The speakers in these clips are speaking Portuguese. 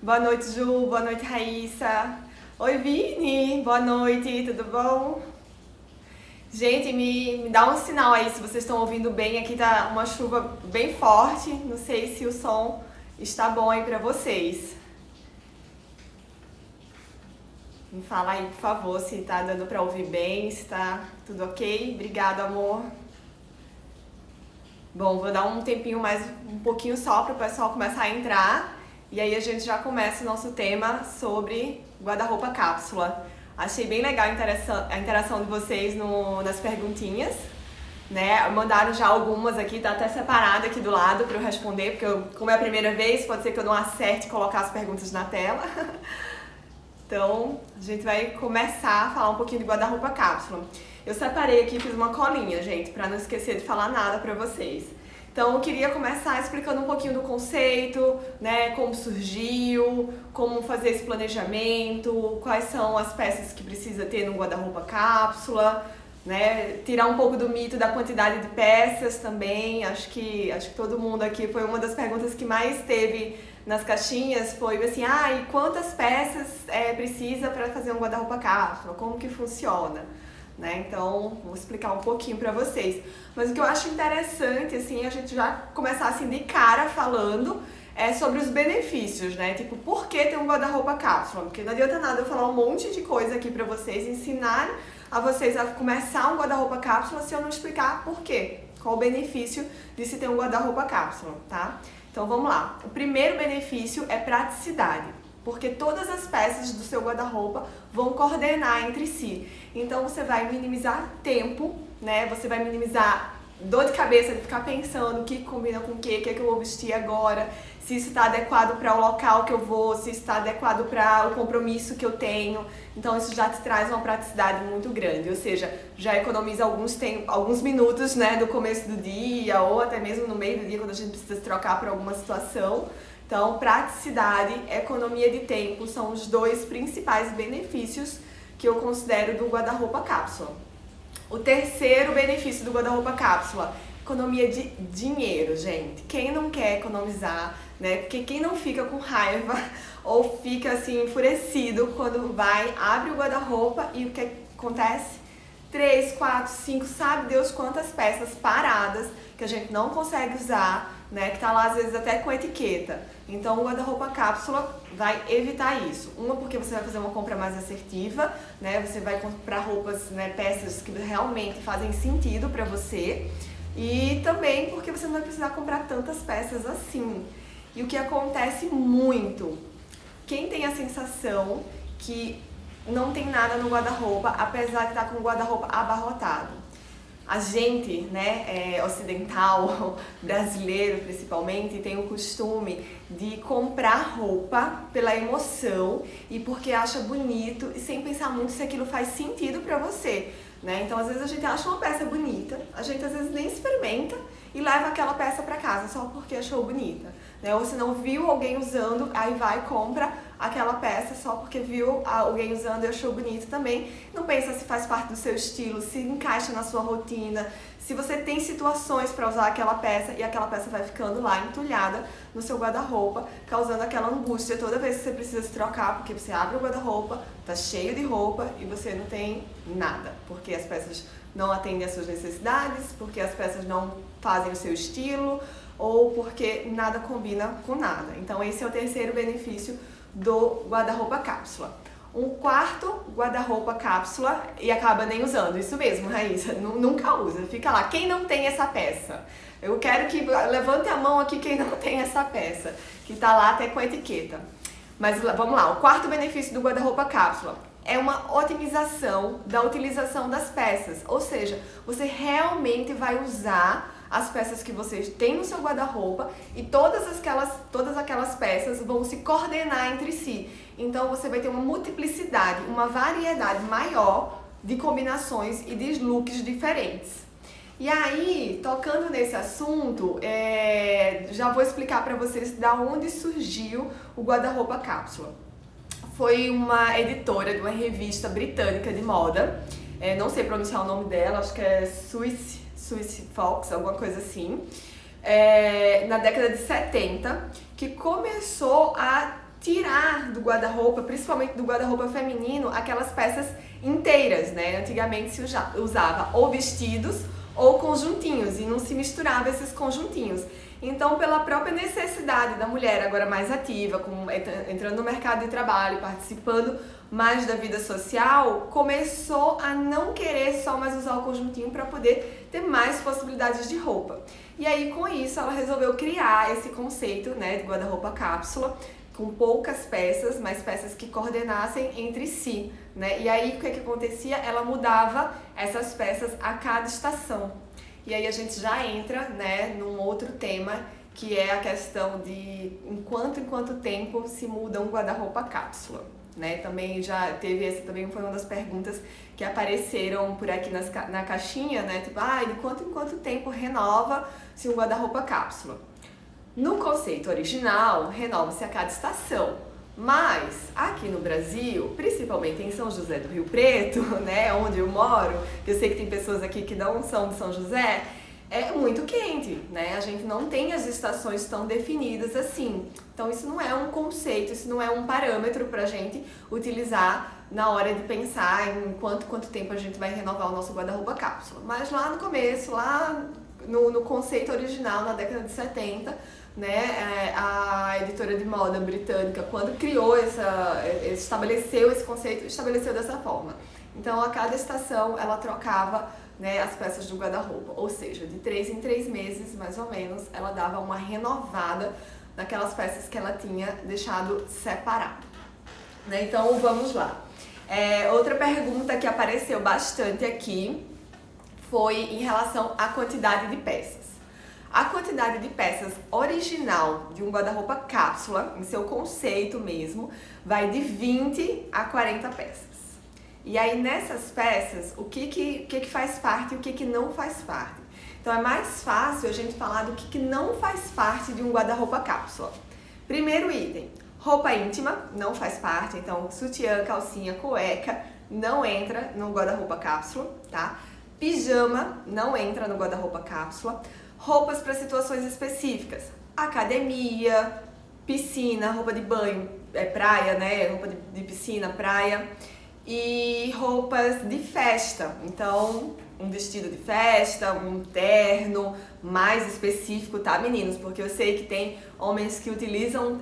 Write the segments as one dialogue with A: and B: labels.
A: Boa noite, Ju. Boa noite, Raíssa. Oi, Vini. Boa noite, tudo bom? Gente, me dá um sinal aí se vocês estão ouvindo bem. Aqui tá uma chuva bem forte. Não sei se o som está bom aí pra vocês. Me fala aí, por favor, se tá dando pra ouvir bem, se tá tudo ok. Obrigada, amor. Bom, vou dar um tempinho mais, um pouquinho só para o pessoal começar a entrar. E aí a gente já começa o nosso tema sobre guarda-roupa cápsula. Achei bem legal a interação de vocês nas perguntinhas, né? Mandaram já algumas aqui, tá até separada aqui do lado para eu responder, porque como é a primeira vez, pode ser que eu não acerte colocar as perguntas na tela. Então, a gente vai começar a falar um pouquinho de guarda-roupa cápsula. Eu separei aqui, fiz uma colinha, gente, para não esquecer de falar nada para vocês. Então, eu queria começar explicando um pouquinho do conceito, né, como surgiu, como fazer esse planejamento, quais são as peças que precisa ter no guarda-roupa cápsula, né, tirar um pouco do mito da quantidade de peças também. Acho que todo mundo aqui, foi uma das perguntas que mais teve nas caixinhas, foi assim, e quantas peças precisa para fazer um guarda-roupa cápsula? Como que funciona? Né? Então, vou explicar um pouquinho pra vocês. Mas o que eu acho interessante, assim, a gente já começar assim de cara falando sobre os benefícios, né? Tipo, por que ter um guarda-roupa cápsula? Porque não adianta nada eu falar um monte de coisa aqui pra vocês, ensinar a vocês a começar um guarda-roupa cápsula se eu não explicar por quê. Qual o benefício de se ter um guarda-roupa cápsula, tá? Então, vamos lá. O primeiro benefício é praticidade, porque todas as peças do seu guarda-roupa vão coordenar entre si. Então você vai minimizar tempo, né? Você vai minimizar dor de cabeça de ficar pensando o que combina com o que é que eu vou vestir agora, se isso está adequado para o local que eu vou, se isso está adequado para o compromisso que eu tenho. Então isso já te traz uma praticidade muito grande, ou seja, já economiza alguns minutos, né, do começo do dia ou até mesmo no meio do dia quando a gente precisa se trocar por alguma situação. Então, praticidade, economia de tempo são os dois principais benefícios que eu considero do guarda-roupa cápsula. O terceiro benefício do guarda-roupa cápsula, economia de dinheiro, gente. Quem não quer economizar, né? Porque quem não fica com raiva ou fica assim enfurecido quando abre o guarda-roupa e o que acontece? 3, 4, 5, sabe Deus quantas peças paradas que a gente não consegue usar, né, que tá lá às vezes até com etiqueta. Então o guarda-roupa cápsula vai evitar isso. Uma, porque você vai fazer uma compra mais assertiva, né, você vai comprar roupas, né, peças que realmente fazem sentido para você, e também porque você não vai precisar comprar tantas peças assim. E o que acontece muito, quem tem a sensação que não tem nada no guarda-roupa, apesar de estar com o guarda-roupa abarrotado. A gente, né, ocidental, brasileiro principalmente, tem o costume de comprar roupa pela emoção e porque acha bonito e sem pensar muito se aquilo faz sentido pra você, né? Então, às vezes a gente acha uma peça bonita, a gente às vezes nem experimenta e leva aquela peça pra casa só porque achou bonita, né? Ou se não viu alguém usando, aí vai e compra aquela peça só porque viu alguém usando e achou bonito também. Não pensa se faz parte do seu estilo, se encaixa na sua rotina, se você tem situações para usar aquela peça e aquela peça vai ficando lá entulhada no seu guarda-roupa, causando aquela angústia toda vez que você precisa se trocar, porque você abre o guarda-roupa, tá cheio de roupa e você não tem nada, porque as peças não atendem às suas necessidades, porque as peças não fazem o seu estilo ou porque nada combina com nada. Então esse é o terceiro benefício do guarda-roupa cápsula. Um quarto guarda-roupa cápsula e acaba nem usando, isso mesmo, Raíssa, nunca usa, fica lá. Quem não tem essa peça? Eu quero que levante a mão aqui quem não tem essa peça, que tá lá até com a etiqueta. Mas vamos lá, o quarto benefício do guarda-roupa cápsula é uma otimização da utilização das peças, ou seja, você realmente vai usar as peças que você tem no seu guarda-roupa e todas aquelas peças vão se coordenar entre si. Então você vai ter uma multiplicidade, uma variedade maior de combinações e de looks diferentes. E aí, tocando nesse assunto, já vou explicar para vocês da onde surgiu o guarda-roupa cápsula. Foi uma editora de uma revista britânica de moda, não sei pronunciar o nome dela, acho que é Swiss Fox, alguma coisa assim, na década de 70, que começou a tirar do guarda-roupa, principalmente do guarda-roupa feminino, aquelas peças inteiras, né? Antigamente se usava ou vestidos ou conjuntinhos e não se misturava esses conjuntinhos. Então, pela própria necessidade da mulher agora mais ativa, entrando no mercado de trabalho, participando mais da vida social, começou a não querer só mais usar o conjuntinho para poder ter mais possibilidades de roupa. E aí, com isso, ela resolveu criar esse conceito, né, de guarda-roupa cápsula, com poucas peças, mas peças que coordenassem entre si, né? E aí, o que acontecia? Ela mudava essas peças a cada estação. E aí a gente já entra, né, num outro tema, que é a questão de em quanto tempo se muda um guarda-roupa cápsula, né? Também já teve, essa também foi uma das perguntas que apareceram por aqui na caixinha, né? Tipo, de quanto em quanto tempo renova-se um guarda-roupa cápsula? No conceito original, renova-se a cada estação. Mas aqui no Brasil, principalmente em São José do Rio Preto, né, onde eu moro, que eu sei que tem pessoas aqui que não são de São José, é muito quente, né? A gente não tem as estações tão definidas assim. Então isso não é um conceito, isso não é um parâmetro pra gente utilizar na hora de pensar em quanto tempo a gente vai renovar o nosso guarda-roupa cápsula. Mas lá no começo, lá no conceito original, na década de 70, né, a editora de moda britânica, quando criou estabeleceu esse conceito, estabeleceu dessa forma. Então, a cada estação, ela trocava, né, as peças do guarda-roupa, ou seja, de 3 em 3 meses, mais ou menos, ela dava uma renovada naquelas peças que ela tinha deixado separado. Né? Então, vamos lá. Outra pergunta que apareceu bastante aqui foi em relação à quantidade de peças. A quantidade de peças original de um guarda-roupa cápsula, em seu conceito mesmo, vai de 20 a 40 peças. E aí nessas peças, o que faz parte e o que não faz parte. Então é mais fácil a gente falar do que não faz parte de um guarda-roupa cápsula. Primeiro item, roupa íntima não faz parte, então sutiã, calcinha, cueca não entra no guarda-roupa cápsula, tá? Pijama não entra no guarda-roupa cápsula. Roupas para situações específicas, academia, piscina, roupa de banho, praia, né? Roupa de piscina, praia. E roupas de festa, então um vestido de festa, um terno mais específico, tá, meninos? Porque eu sei que tem homens que utilizam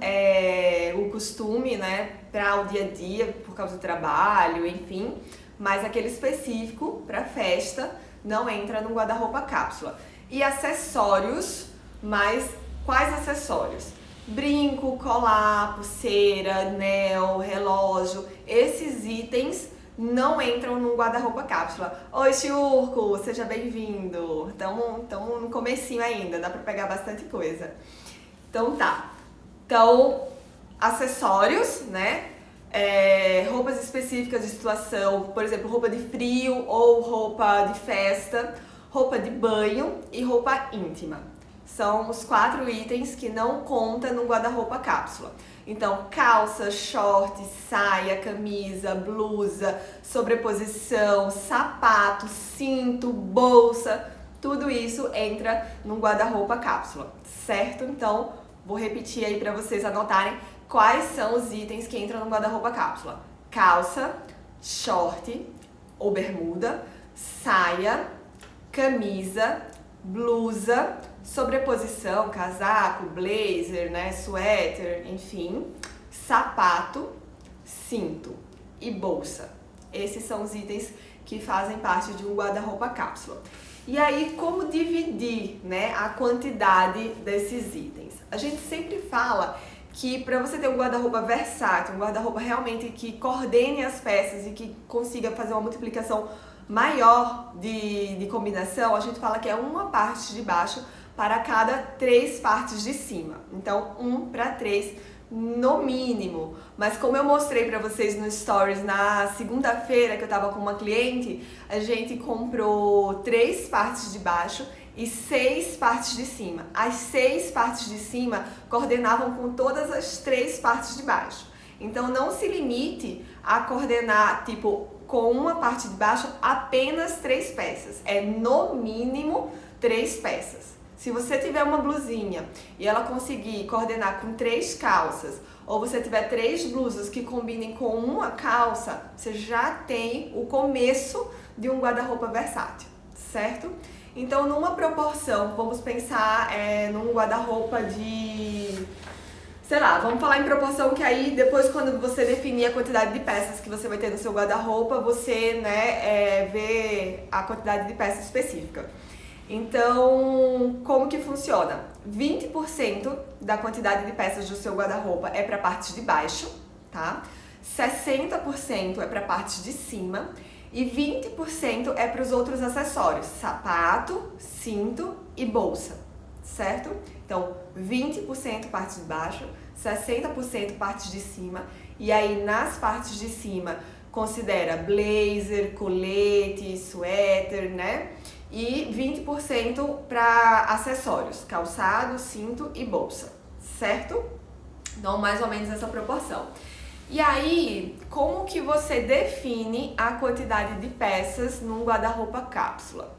A: o costume, né, para o dia a dia, por causa do trabalho, enfim, mas aquele específico para festa não entra no guarda-roupa cápsula. E acessórios, mas quais acessórios? Brinco, colar, pulseira, anel, relógio, esses itens não entram no guarda-roupa cápsula. Oi, Chiurco, seja bem-vindo. Estamos no comecinho ainda, dá pra pegar bastante coisa. Então tá. Então, acessórios, né? Roupas específicas de situação, por exemplo, roupa de frio ou roupa de festa, roupa de banho e roupa íntima. São os 4 itens que não contam no guarda-roupa cápsula. Então, calça, short, saia, camisa, blusa, sobreposição, sapato, cinto, bolsa, tudo isso entra no guarda-roupa cápsula, certo? Então, vou repetir aí para vocês anotarem quais são os itens que entram no guarda-roupa cápsula. Calça, short ou bermuda, saia, camisa, blusa, sobreposição, casaco, blazer, né, suéter, enfim, sapato, cinto e bolsa. Esses são os itens que fazem parte de um guarda-roupa cápsula. E aí, como dividir, né, a quantidade desses itens? A gente sempre fala que para você ter um guarda-roupa versátil, um guarda-roupa realmente que coordene as peças e que consiga fazer uma multiplicação maior de combinação, a gente fala que é uma parte de baixo para cada 3 partes de cima. Então, 1 para 3 no mínimo. Mas como eu mostrei para vocês no Stories na segunda-feira que eu estava com uma cliente, a gente comprou 3 partes de baixo e 6 partes de cima. As 6 partes de cima coordenavam com todas as 3 partes de baixo. Então, não se limite a coordenar, tipo, com uma parte de baixo apenas 3 peças. É no mínimo 3 peças. Se você tiver uma blusinha e ela conseguir coordenar com 3 calças, ou você tiver 3 blusas que combinem com uma calça, você já tem o começo de um guarda-roupa versátil, certo? Então, numa proporção, vamos pensar num guarda-roupa de... sei lá, vamos falar em proporção que aí depois quando você definir a quantidade de peças que você vai ter no seu guarda-roupa, você, né, vê a quantidade de peças específica. Então, como que funciona? 20% da quantidade de peças do seu guarda-roupa é para a parte de baixo, tá? 60% é para a parte de cima e 20% é para os outros acessórios, sapato, cinto e bolsa, certo? Então, 20% parte de baixo, 60% parte de cima, e aí nas partes de cima considera blazer, colete, suéter, né? E 20% para acessórios, calçado, cinto e bolsa, certo? Então, mais ou menos essa proporção. E aí, como que você define a quantidade de peças num guarda-roupa cápsula?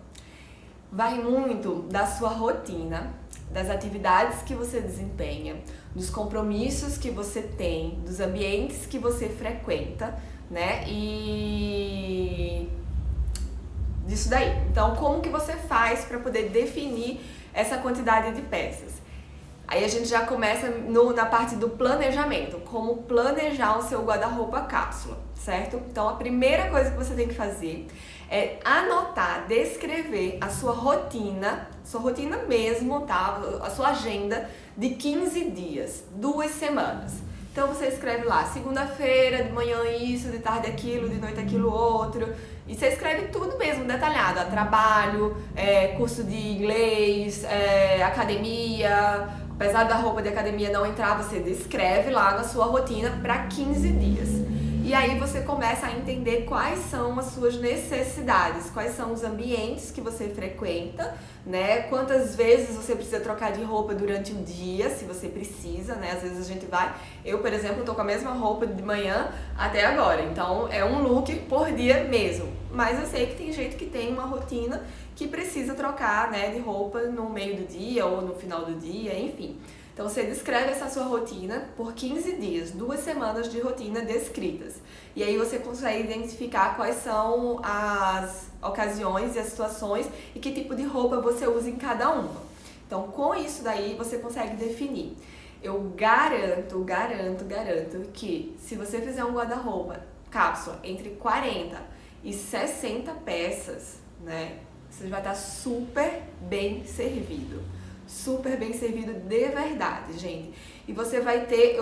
A: Vai muito da sua rotina, das atividades que você desempenha, dos compromissos que você tem, dos ambientes que você frequenta, né? E disso daí. Então, como que você faz para poder definir essa quantidade de peças? Aí a gente já começa na parte do planejamento, como planejar o seu guarda-roupa cápsula, certo? Então, a primeira coisa que você tem que fazer é anotar, descrever a sua rotina mesmo, tá? A sua agenda de 15 dias, 2 semanas. Então você escreve lá, segunda-feira, de manhã isso, de tarde aquilo, de noite aquilo outro. E você escreve tudo mesmo, detalhado. Trabalho, curso de inglês, academia. Apesar da roupa de academia não entrar, você descreve lá na sua rotina para 15 dias. E aí você começa a entender quais são as suas necessidades, quais são os ambientes que você frequenta, né? Quantas vezes você precisa trocar de roupa durante o dia, se você precisa, né? Às vezes a gente vai... Eu, por exemplo, tô com a mesma roupa de manhã até agora, então é um look por dia mesmo. Mas eu sei que tem gente que tem uma rotina que precisa trocar, né, de roupa no meio do dia ou no final do dia, enfim. Então você descreve essa sua rotina por 15 dias, 2 semanas de rotina descritas. E aí você consegue identificar quais são as ocasiões e as situações e que tipo de roupa você usa em cada uma. Então com isso daí você consegue definir. Eu garanto que se você fizer um guarda-roupa cápsula entre 40 e 60 peças, né, você vai estar super bem servido. Super bem servido de verdade, gente. E você vai ter,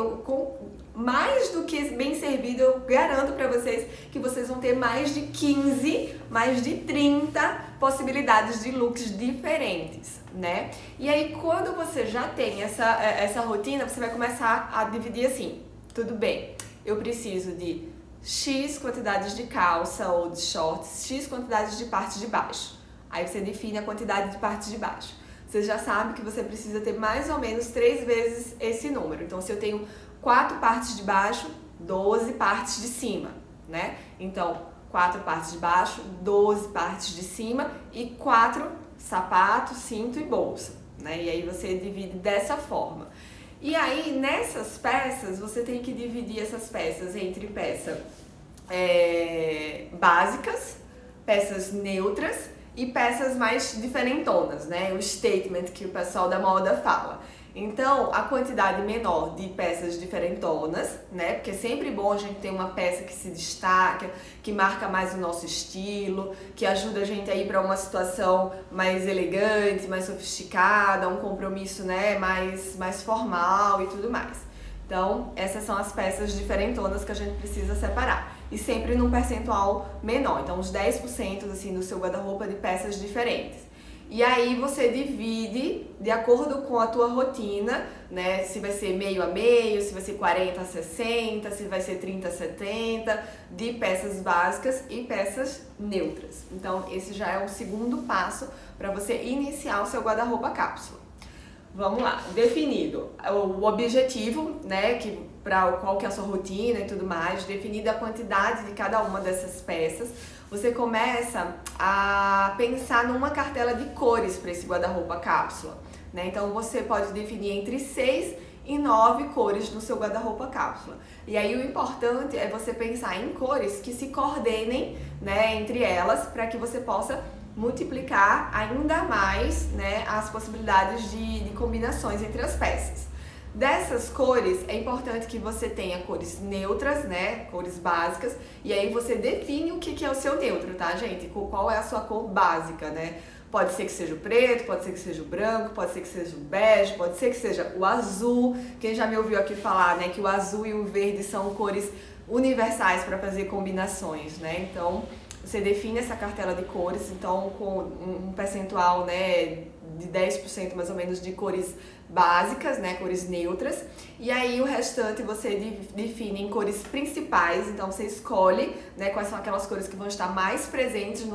A: mais do que bem servido, eu garanto pra vocês que vocês vão ter mais de 15, mais de 30 possibilidades de looks diferentes, né? E aí, quando você já tem essa rotina, você vai começar a dividir assim, tudo bem, eu preciso de X quantidades de calça ou de shorts, X quantidades de parte de baixo. Aí você define a quantidade de parte de baixo. Você já sabe que você precisa ter mais ou menos 3 vezes esse número. Então, se eu tenho 4 partes de baixo, 12 partes de cima, né? Então, 4 partes de baixo, 12 partes de cima e 4 sapatos, cinto e bolsa, né? E aí você divide dessa forma. E aí, nessas peças, você tem que dividir essas peças entre peças básicas, peças neutras e peças mais diferentonas, né? O statement que o pessoal da moda fala. Então, a quantidade menor de peças diferentonas, né? Porque é sempre bom a gente ter uma peça que se destaca, que marca mais o nosso estilo, que ajuda a gente a ir para uma situação mais elegante, mais sofisticada, um compromisso, né, mais formal e tudo mais. Então, essas são as peças diferentonas que a gente precisa separar. E sempre num percentual menor. Então, uns 10% assim, do seu guarda-roupa de peças diferentes. E aí você divide de acordo com a tua rotina, né? Se vai ser meio a meio, se vai ser 40 a 60, se vai ser 30 a 70, de peças básicas e peças neutras. Então, esse já é o segundo passo para você iniciar o seu guarda-roupa cápsula. Vamos lá, definido o objetivo, né, qual que é a sua rotina e tudo mais, definida a quantidade de cada uma dessas peças, você começa a pensar numa cartela de cores para esse guarda-roupa cápsula. né? Então você pode definir entre 6 e 9 cores no seu guarda-roupa cápsula. E aí o importante é você pensar em cores que se coordenem, né, entre elas, para que você possa multiplicar ainda mais, né, as possibilidades de combinações entre as peças. Dessas cores, é importante que você tenha cores neutras, né, cores básicas, e aí você define o que é o seu neutro, tá, gente? Qual é a sua cor básica, né? Pode ser que seja o preto, pode ser que seja o branco, pode ser que seja o bege, pode ser que seja o azul. Quem já me ouviu aqui falar, né, que o azul e o verde são cores universais para fazer combinações, né? Então, você define essa cartela de cores, então com um percentual, né, de 10% mais ou menos de cores básicas, né, cores neutras, e aí o restante você define em cores principais, então você escolhe, né, quais são aquelas cores que vão estar mais presentes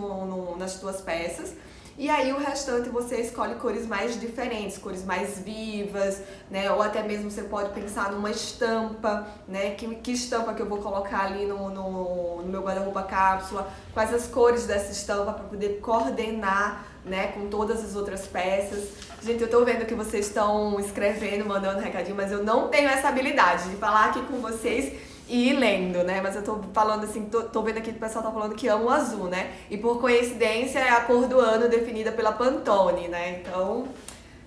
A: nas suas peças. E aí o restante você escolhe cores mais diferentes, cores mais vivas, né? Ou até mesmo você pode pensar numa estampa, né? Que estampa que eu vou colocar ali no meu guarda-roupa cápsula, quais as cores dessa estampa para poder coordenar, né, com todas as outras peças. Gente, eu tô vendo que vocês estão escrevendo, mandando recadinho, mas eu não tenho essa habilidade de falar aqui com vocês e ir lendo, né? Mas eu tô falando assim, tô vendo aqui que o pessoal tá falando que ama o azul, né? E por coincidência é a cor do ano definida pela Pantone, né? Então,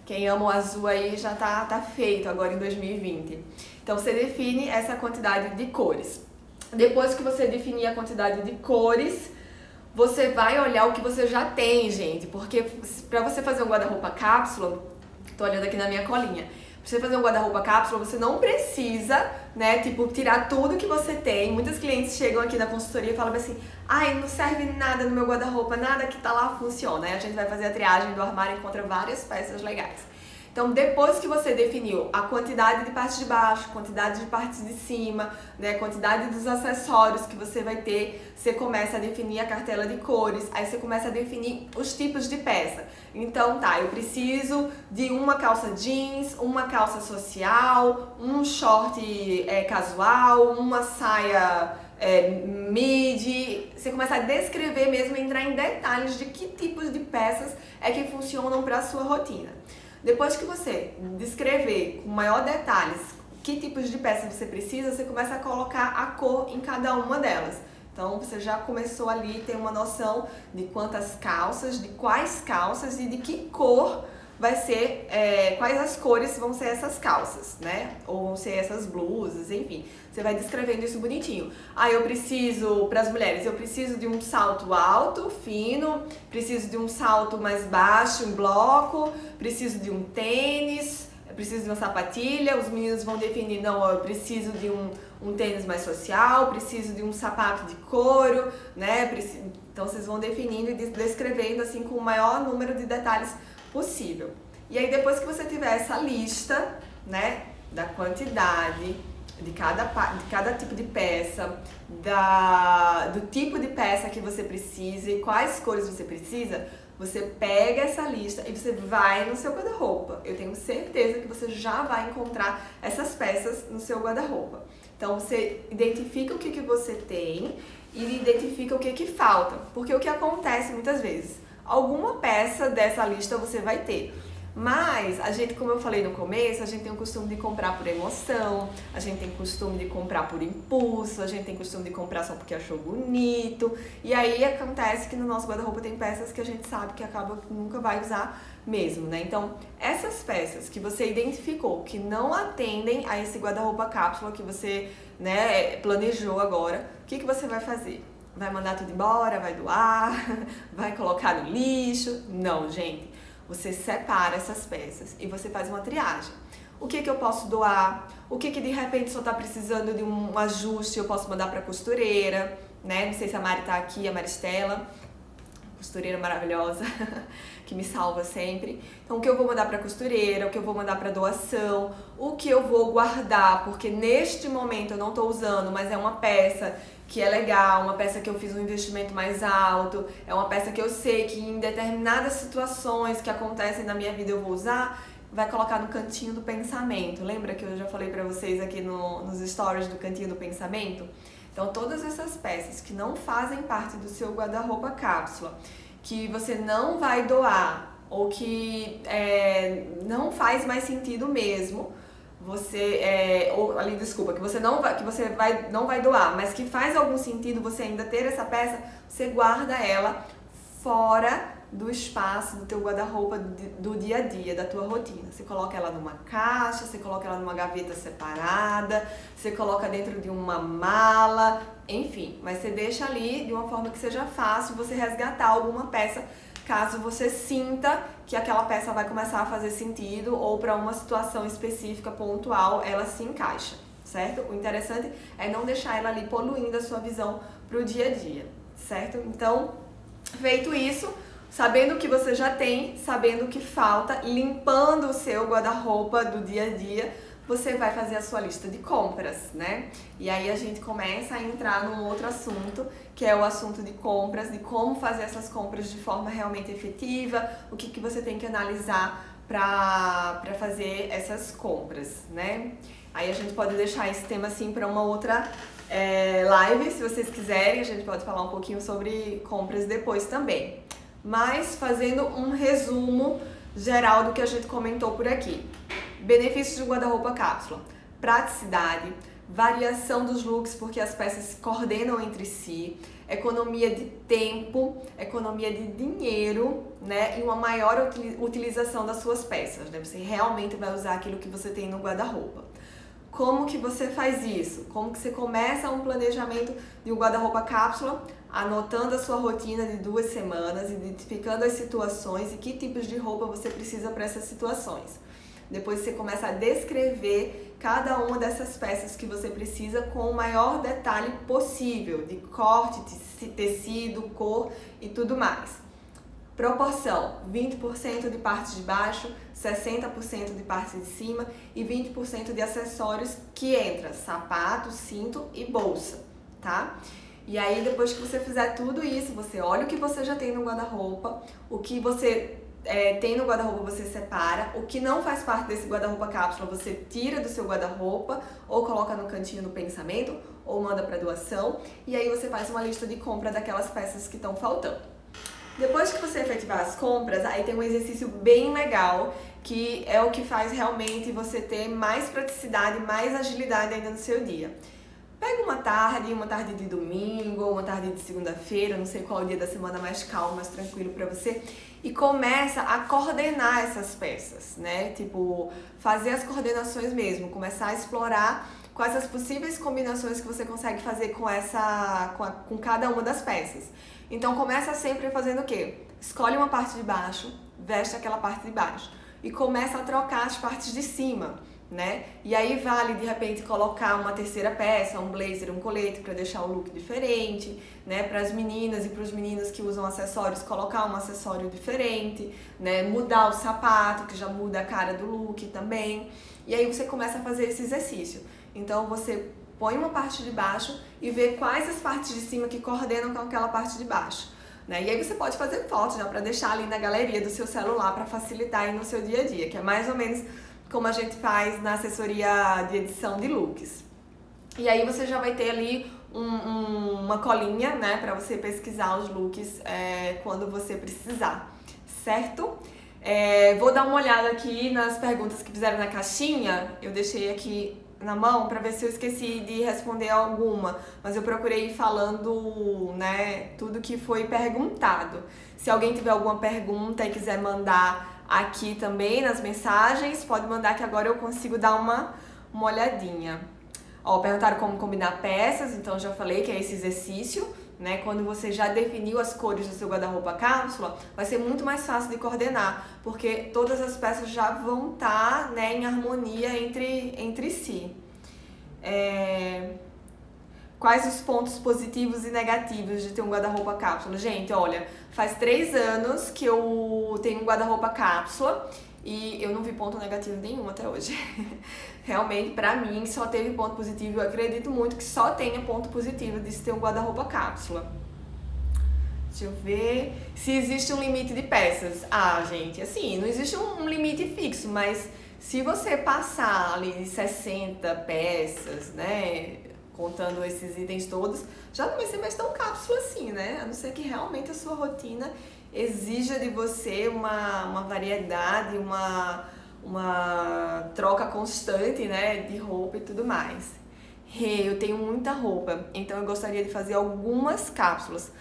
A: quem ama o azul aí já tá feito agora em 2020. Então, você define essa quantidade de cores. Depois que você definir a quantidade de cores, você vai olhar o que você já tem, gente. Porque pra você fazer um guarda-roupa cápsula, tô olhando aqui na minha colinha, pra você fazer um guarda-roupa cápsula, você não precisa, né, tipo, tirar tudo que você tem. Muitas clientes chegam aqui na consultoria e falam assim, ai, não serve nada no meu guarda-roupa, nada que tá lá funciona. Aí a gente vai fazer a triagem do armário e encontra várias peças legais. Então, depois que você definiu a quantidade de parte de baixo, quantidade de parte de cima, né, quantidade dos acessórios que você vai ter, você começa a definir a cartela de cores, aí você começa a definir os tipos de peça. Então, tá, eu preciso de uma calça jeans, uma calça social, um short casual, uma saia midi. Você começa a descrever mesmo, entrar em detalhes de que tipos de peças é que funcionam para a sua rotina. Depois que você descrever com maior detalhes que tipos de peças você precisa, você começa a colocar a cor em cada uma delas. Então você já começou ali a ter uma noção de quantas calças, de quais calças e de que cor vai ser, quais as cores vão ser essas calças, né? Ou vão ser essas blusas, enfim. Você vai descrevendo isso bonitinho. Ah, eu preciso, para as mulheres, eu preciso de um salto alto, fino, preciso de um salto mais baixo, em bloco, preciso de um tênis, preciso de uma sapatilha. Os meninos vão definir, não, eu preciso de um tênis mais social, preciso de um sapato de couro, né? Então vocês vão definindo e descrevendo assim com o maior número de detalhes possível. E aí depois que você tiver essa lista, né, da quantidade de cada tipo de peça, do tipo de peça que você precisa e quais cores você precisa, você pega essa lista e você vai no seu guarda-roupa. Eu tenho certeza que você já vai encontrar essas peças no seu guarda-roupa. Então você identifica o que você tem e identifica o que falta. Porque o que acontece muitas vezes, alguma peça dessa lista você vai ter. Mas a gente, como eu falei no começo, a gente tem o costume de comprar por emoção, a gente tem costume de comprar por impulso, a gente tem costume de comprar só porque achou bonito. E aí acontece que no nosso guarda-roupa tem peças que a gente sabe que acaba que nunca vai usar mesmo, né? Então, essas peças que você identificou que não atendem a esse guarda-roupa cápsula que você, né, planejou agora, o que você vai fazer? Vai mandar tudo embora? Vai doar? Vai colocar no lixo? Não, gente. Você separa essas peças e você faz uma triagem. O que eu posso doar? O que de repente só está precisando de um ajuste eu posso mandar para a costureira, né? Não sei se a Mari tá aqui, a Maristela, costureira maravilhosa, que me salva sempre. Então, o que eu vou mandar para a costureira, o que eu vou mandar para doação, o que eu vou guardar, porque neste momento eu não estou usando, mas é uma peça que é legal, uma peça que eu fiz um investimento mais alto, é uma peça que eu sei que em determinadas situações que acontecem na minha vida eu vou usar, vai colocar no cantinho do pensamento. Lembra que eu já falei pra vocês aqui nos stories do cantinho do pensamento? Então, todas essas peças que não fazem parte do seu guarda-roupa cápsula, que você não vai doar, ou que não faz mais sentido mesmo, que você não vai doar, mas que faz algum sentido você ainda ter essa peça, você guarda ela fora do espaço do teu guarda-roupa do dia a dia, da tua rotina. Você coloca ela numa caixa, você coloca ela numa gaveta separada, você coloca dentro de uma mala, enfim, mas você deixa ali de uma forma que seja fácil você resgatar alguma peça, caso você sinta que aquela peça vai começar a fazer sentido ou para uma situação específica, pontual, ela se encaixa, certo? O interessante é não deixar ela ali poluindo a sua visão para o dia a dia, certo? Então, feito isso, sabendo o que você já tem, sabendo o que falta, limpando o seu guarda-roupa do dia a dia, você vai fazer a sua lista de compras, né? E aí a gente começa a entrar num outro assunto, que é o assunto de compras, de como fazer essas compras de forma realmente efetiva, o que você tem que analisar para fazer essas compras, né? Aí a gente pode deixar esse tema assim para uma outra live, se vocês quiserem, a gente pode falar um pouquinho sobre compras depois também. Mas fazendo um resumo geral do que a gente comentou por aqui. Benefícios de guarda-roupa cápsula: praticidade, variação dos looks porque as peças se coordenam entre si, economia de tempo, economia de dinheiro, né? E uma maior utilização das suas peças, né? Você realmente vai usar aquilo que você tem no guarda-roupa. Como que você faz isso? Como que você começa um planejamento de um guarda-roupa cápsula, anotando a sua rotina de 2 semanas, identificando as situações e que tipos de roupa você precisa para essas situações. Depois você começa a descrever cada uma dessas peças que você precisa com o maior detalhe possível, de corte, de tecido, cor e tudo mais. Proporção: 20% de parte de baixo, 60% de parte de cima e 20% de acessórios, que entra sapato, cinto e bolsa, tá? E aí, depois que você fizer tudo isso, você olha o que você já tem no guarda-roupa, o que você tem no guarda-roupa você separa, o que não faz parte desse guarda-roupa cápsula você tira do seu guarda-roupa ou coloca no cantinho do pensamento ou manda para doação, e aí você faz uma lista de compra daquelas peças que estão faltando. Depois que você efetivar as compras, aí tem um exercício bem legal, que é o que faz realmente você ter mais praticidade, mais agilidade ainda no seu dia. Pega uma tarde de domingo, ou uma tarde de segunda-feira, não sei qual é o dia da semana mais calmo, mais tranquilo pra você, e começa a coordenar essas peças, né? Tipo, fazer as coordenações mesmo, começar a explorar quais as possíveis combinações que você consegue fazer com cada uma das peças. Então começa sempre fazendo o quê? Escolhe uma parte de baixo, veste aquela parte de baixo e começa a trocar as partes de cima, né? E aí vale de repente colocar uma terceira peça, um blazer, um colete para deixar o look diferente, né? Para as meninas e para os meninos que usam acessórios, colocar um acessório diferente, né? Mudar o sapato, que já muda a cara do look também. E aí você começa a fazer esse exercício. Então você põe uma parte de baixo e vê quais as partes de cima que coordenam com aquela parte de baixo, né? E aí você pode fazer fotos já para deixar ali na galeria do seu celular para facilitar aí no seu dia a dia, que é mais ou menos como a gente faz na assessoria de edição de looks. E aí você já vai ter ali uma colinha, né, para você pesquisar os looks quando você precisar, certo? Vou dar uma olhada aqui nas perguntas que fizeram na caixinha. Eu deixei aqui na mão para ver se eu esqueci de responder alguma, mas eu procurei ir falando, né, tudo que foi perguntado. Se alguém tiver alguma pergunta e quiser mandar aqui também nas mensagens, pode mandar que agora eu consigo dar uma olhadinha. Perguntaram como combinar peças, então já falei que é esse exercício, né? Quando você já definiu as cores do seu guarda-roupa cápsula, vai ser muito mais fácil de coordenar, porque todas as peças já vão estar, né, em harmonia entre si. Quais os pontos positivos e negativos de ter um guarda-roupa cápsula? Gente, olha, faz 3 anos que eu tenho um guarda-roupa cápsula e eu não vi ponto negativo nenhum até hoje. Realmente, pra mim, só teve ponto positivo. Eu acredito muito que só tenha ponto positivo de se ter um guarda-roupa cápsula. Deixa eu ver se existe um limite de peças. Gente, assim, não existe um limite fixo, mas se você passar ali de 60 peças, né, contando esses itens todos, já não vai ser mais tão cápsula assim, né? A não ser que realmente a sua rotina exija de você uma variedade, uma troca constante, né, de roupa e tudo mais. Eu tenho muita roupa, então eu gostaria de fazer algumas cápsulas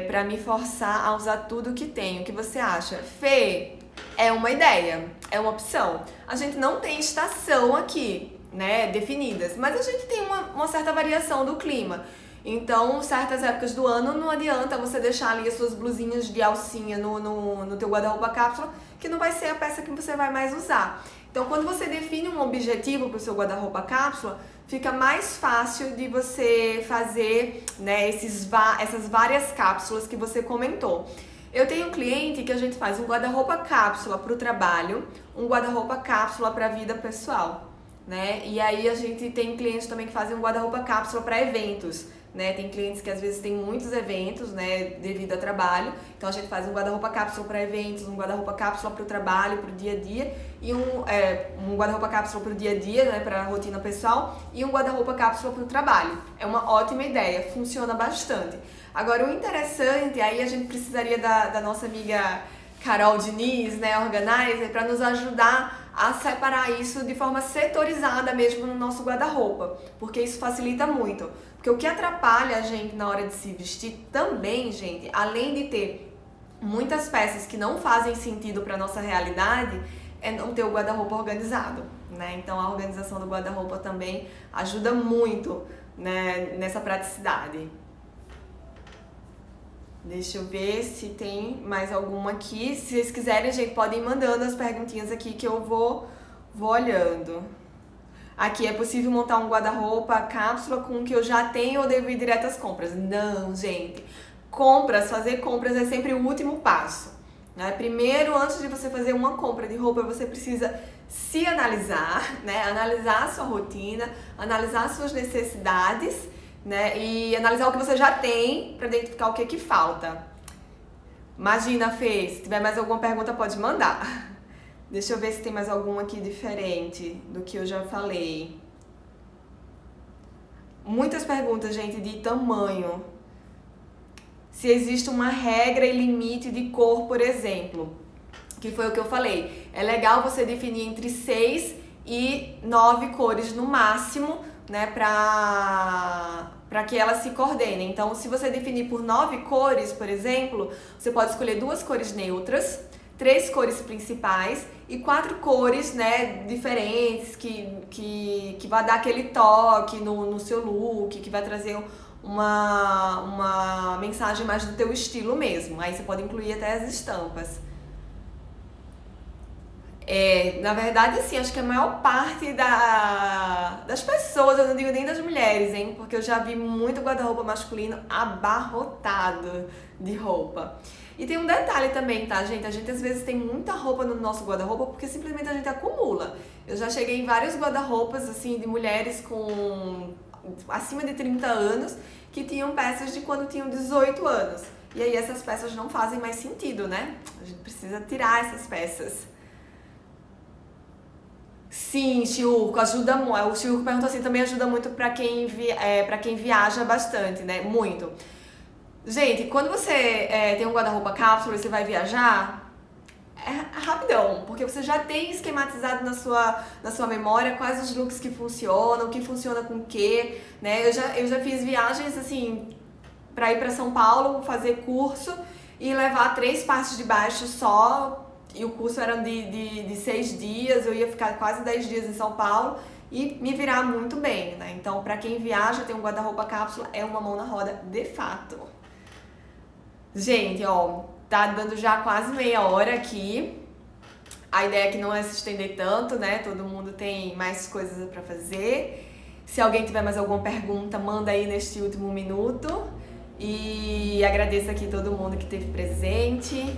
A: para me forçar a usar tudo que tenho. O que você acha? Fê, é uma ideia, é uma opção. A gente não tem estação aqui, né, definidas, mas a gente tem uma certa variação do clima. Então, certas épocas do ano não adianta você deixar ali as suas blusinhas de alcinha no teu guarda-roupa cápsula, que não vai ser a peça que você vai mais usar. Então, quando você define um objetivo para o seu guarda-roupa cápsula, fica mais fácil de você fazer, né, essas várias cápsulas que você comentou. Eu tenho um cliente que a gente faz um guarda-roupa cápsula para o trabalho, um guarda-roupa cápsula para a vida pessoal, né? E aí a gente tem clientes também que fazem um guarda-roupa cápsula para eventos, né? Tem clientes que às vezes têm muitos eventos, né, devido a trabalho, então a gente faz um guarda-roupa cápsula para eventos, um guarda-roupa cápsula para o trabalho, para o dia a dia, e um guarda-roupa cápsula para o dia a dia, né, para a rotina pessoal, e um guarda-roupa cápsula para o trabalho. É uma ótima ideia, funciona bastante. Agora, o interessante, aí a gente precisaria da nossa amiga Carol Diniz, né, organizer, para nos ajudar a separar isso de forma setorizada mesmo no nosso guarda-roupa, porque isso facilita muito. Porque o que atrapalha a gente na hora de se vestir também, gente, além de ter muitas peças que não fazem sentido para nossa realidade, é não ter o guarda-roupa organizado, né? Então a organização do guarda-roupa também ajuda muito, né, nessa praticidade. Deixa eu ver se tem mais alguma aqui. Se vocês quiserem, gente, podem ir mandando as perguntinhas aqui que eu vou olhando. Aqui, é possível montar um guarda-roupa cápsula com o que eu já tenho ou devo ir direto às compras? Não, gente. Fazer compras é sempre o último passo, né? Primeiro, antes de você fazer uma compra de roupa, você precisa se analisar, né? Analisar a sua rotina, analisar as suas necessidades, né? E analisar o que você já tem para identificar o que falta. Imagina, Fê, se tiver mais alguma pergunta pode mandar. Deixa eu ver se tem mais alguma aqui diferente do que eu já falei. Muitas perguntas, gente, de tamanho. Se existe uma regra e limite de cor, por exemplo, que foi o que eu falei. É legal você definir entre 6 e 9 cores no máximo, né, para que elas se coordenem. Então, se você definir por 9 cores, por exemplo, você pode escolher 2 cores neutras, 3 cores principais e 4 cores, né, diferentes, que vai dar aquele toque no seu look, que vai trazer uma mensagem mais do teu estilo mesmo. Aí você pode incluir até as estampas. Na verdade, sim, acho que a maior parte das pessoas, eu não digo nem das mulheres, hein? Porque eu já vi muito guarda-roupa masculino abarrotado de roupa. E tem um detalhe também, tá, gente? A gente às vezes tem muita roupa no nosso guarda-roupa porque simplesmente a gente acumula. Eu já cheguei em vários guarda-roupas, assim, de mulheres com acima de 30 anos que tinham peças de quando tinham 18 anos. E aí essas peças não fazem mais sentido, né? A gente precisa tirar essas peças. Sim, Chiurco, ajuda muito. O Chiurco perguntou assim, também ajuda muito pra quem viaja bastante, né? Muito. Gente, quando você tem um guarda-roupa cápsula e você vai viajar, é rapidão, porque você já tem esquematizado na sua memória quais os looks que funcionam, o que funciona com o quê, né? Eu já fiz viagens, assim, pra ir pra São Paulo, fazer curso e levar 3 partes de baixo só. E o curso era de 6 dias, eu ia ficar quase 10 dias em São Paulo e me virar muito bem, né? Então, pra quem viaja, ter um guarda-roupa cápsula é uma mão na roda, de fato. Gente, ó, tá dando já quase meia hora aqui. A ideia aqui não é se estender tanto, né? Todo mundo tem mais coisas pra fazer. Se alguém tiver mais alguma pergunta, manda aí neste último minuto. E agradeço aqui todo mundo que esteve presente.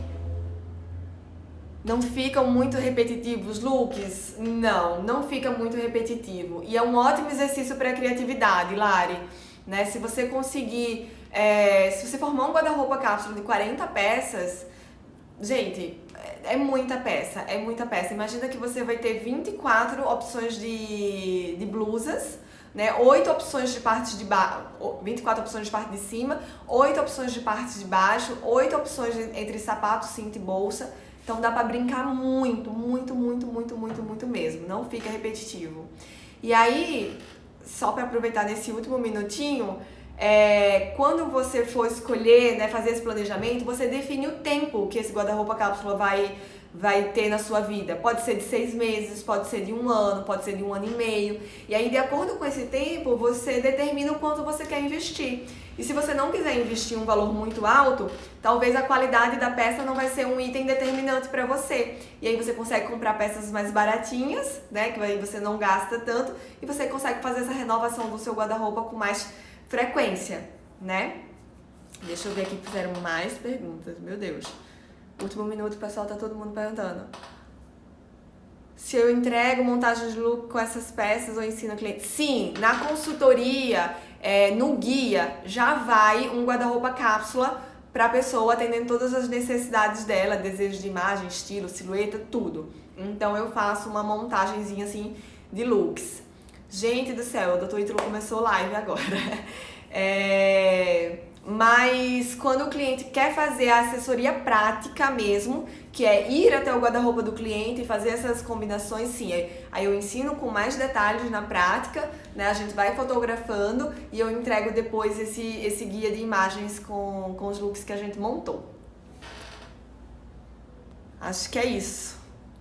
A: Não ficam muito repetitivos os looks? Não fica muito repetitivo. E é um ótimo exercício para a criatividade, Lari. Né? Se você conseguir, se você formar um guarda-roupa cápsula de 40 peças, gente, é muita peça, é muita peça. Imagina que você vai ter 24 opções de blusas, né? 8 opções de parte de baixo, 24 opções de parte de cima, 8 opções de parte de baixo, 8 opções entre sapato, cinto e bolsa. Então dá pra brincar muito, muito, muito, muito, muito, muito mesmo. Não fica repetitivo. E aí, só para aproveitar nesse último minutinho, quando você for escolher, né, fazer esse planejamento, você define o tempo que esse guarda-roupa cápsula vai ter na sua vida. Pode ser de 6 meses, pode ser de 1 ano, pode ser de 1 ano e meio. E aí, de acordo com esse tempo, você determina o quanto você quer investir. E se você não quiser investir um valor muito alto, talvez a qualidade da peça não vai ser um item determinante para você. E aí você consegue comprar peças mais baratinhas, né, que aí você não gasta tanto, e você consegue fazer essa renovação do seu guarda-roupa com mais frequência, né? Deixa eu ver aqui que fizeram mais perguntas, meu Deus. Último minuto, o pessoal tá todo mundo perguntando. Se eu entrego montagem de look com essas peças ou ensino ao cliente? Sim, na consultoria, no guia, já vai um guarda-roupa cápsula para a pessoa atendendo todas as necessidades dela, desejo de imagem, estilo, silhueta, tudo. Então eu faço uma montagenzinha assim de looks. Gente do céu, o Dr. Ítalo começou live agora. Mas quando o cliente quer fazer a assessoria prática mesmo, que é ir até o guarda-roupa do cliente e fazer essas combinações, sim. Aí eu ensino com mais detalhes na prática, né? A gente vai fotografando e eu entrego depois esse guia de imagens com os looks que a gente montou. Acho que é isso,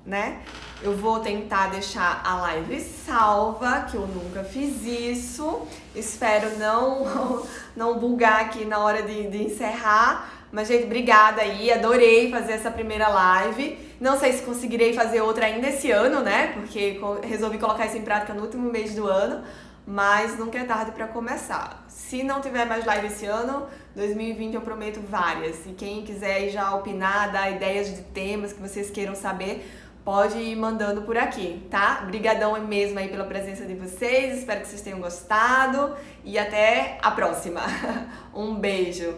A: né? Eu vou tentar deixar a live salva, que eu nunca fiz isso. Espero não bugar aqui na hora de encerrar. Mas, gente, obrigada aí. Adorei fazer essa primeira live. Não sei se conseguirei fazer outra ainda esse ano, né? Porque resolvi colocar isso em prática no último mês do ano. Mas nunca é tarde para começar. Se não tiver mais live esse ano, 2020 eu prometo várias. E quem quiser já opinar, dar ideias de temas que vocês queiram saber, pode ir mandando por aqui, tá? Obrigadão mesmo aí pela presença de vocês, espero que vocês tenham gostado e até a próxima. Um beijo!